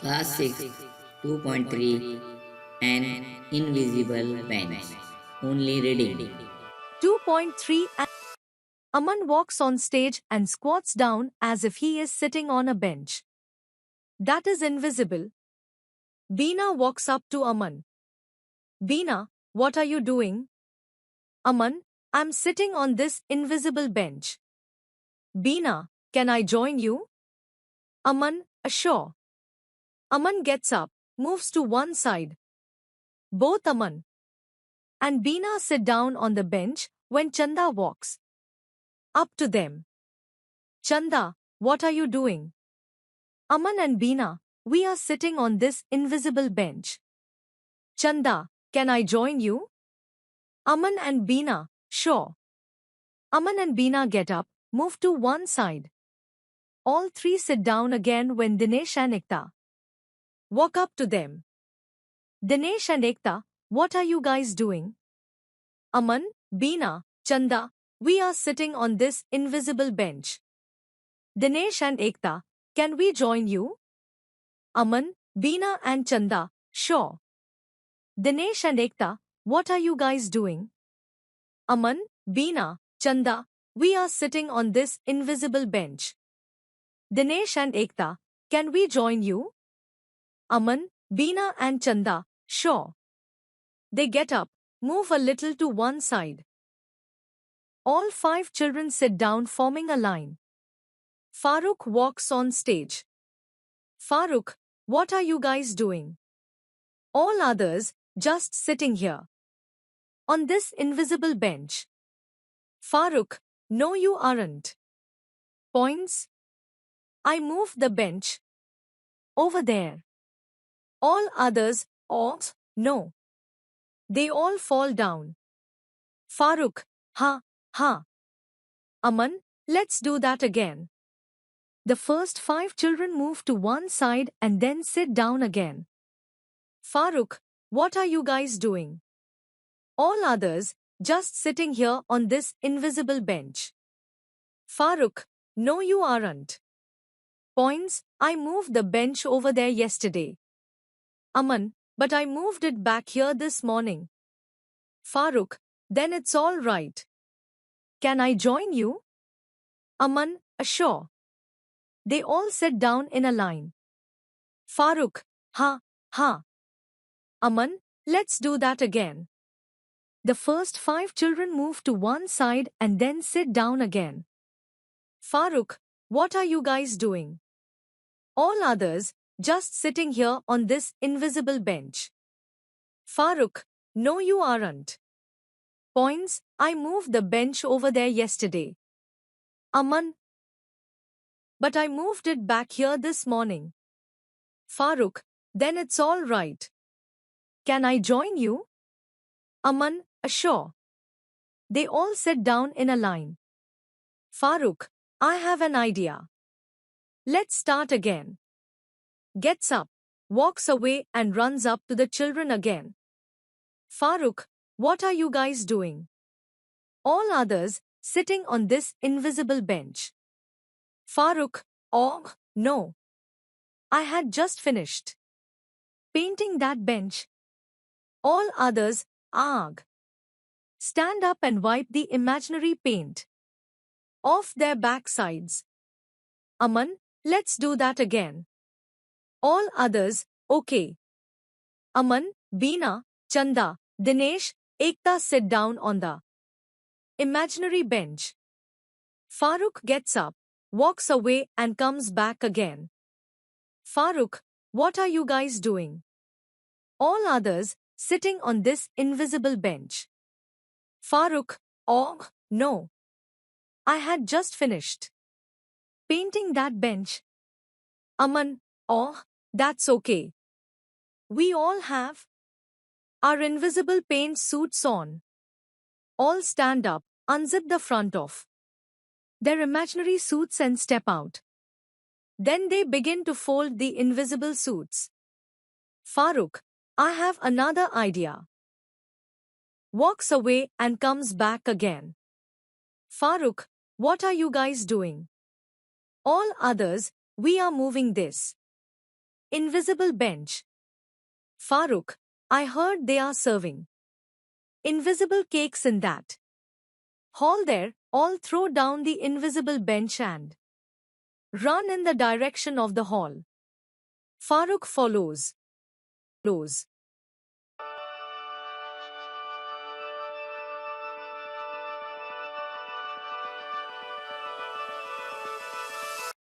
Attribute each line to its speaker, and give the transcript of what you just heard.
Speaker 1: Class 6 2.3 An Invisible Bench. Only reading.
Speaker 2: 2.3 Aman walks on stage and squats down as if he is sitting on a bench that is invisible. Beena walks up to Aman. Beena, what are you doing? Aman, I'm sitting on this invisible bench. Beena, can I join you? Aman, sure. Aman gets up, moves to one side. Both Aman and Beena sit down on the bench when Chanda walks up to them. Chanda, what are you doing? Aman and Beena, we are sitting on this invisible bench. Chanda, can I join you? Aman and Beena, sure. Aman and Beena get up, move to one side. All three sit down again when Dinesh and Ekta walk up to them. Dinesh and Ekta, what are you guys doing? Aman, Beena, Chanda, we are sitting on this invisible bench. Dinesh and Ekta, can we join you? Aman, Beena and Chanda, sure. Dinesh and Ekta, what are you guys doing? Aman, Beena, Chanda, we are sitting on this invisible bench. Dinesh and Ekta, can we join you? Aman, Beena and Chanda, sure. They get up, move a little to one side. All five children sit down forming a line. Farooq walks on stage. Farooq, what are you guys doing? All others, just sitting here. On this invisible bench. Farooq, no you aren't. Points. I move the bench. Over there. All others, no. They all fall down. Farooq, ha, ha. Aman, let's do that again. The first five children move to one side and then sit down again. Farooq, what are you guys doing? All others, just sitting here on this invisible bench. Farooq, no you aren't. Points, I moved the bench over there yesterday. Aman, but I moved it back here this morning. Farooq, then it's all right. Can I join you? Aman, sure. They all sit down in a line. Farooq, ha, ha. Aman, let's do that again. The first five children move to one side and then sit down again. Farooq, what are you guys doing? All others, just sitting here on this invisible bench. Farooq, no you aren't. Points, I moved the bench over there yesterday. Aman, but I moved it back here this morning. Farooq, then it's all right. Can I join you? Aman, sure. They all sit down in a line. Farooq, I have an idea. Let's start again. Gets up, walks away and runs up to the children again. Farooq, what are you guys doing? All others, sitting on this invisible bench. Farooq, oh, no. I had just finished painting that bench. All others, arg. Stand up and wipe the imaginary paint off their backsides. Aman, let's do that again. All others, okay. Aman, Beena, Chanda, Dinesh, Ekta sit down on the imaginary bench. Farooq gets up, walks away and comes back again. Farooq, what are you guys doing? All others, sitting on this invisible bench. Farooq, oh, no. I had just finished painting that bench. Aman, oh, that's okay. We all have our invisible paint suits on. All stand up, unzip the front of their imaginary suits and step out. Then they begin to fold the invisible suits. Farooq, I have another idea. Walks away and comes back again. Farooq, what are you guys doing? All others, we are moving this Invisible bench. Farooq, I heard they are serving invisible cakes in that hall there. All throw down the invisible bench and run in the direction of the hall. Farooq follows.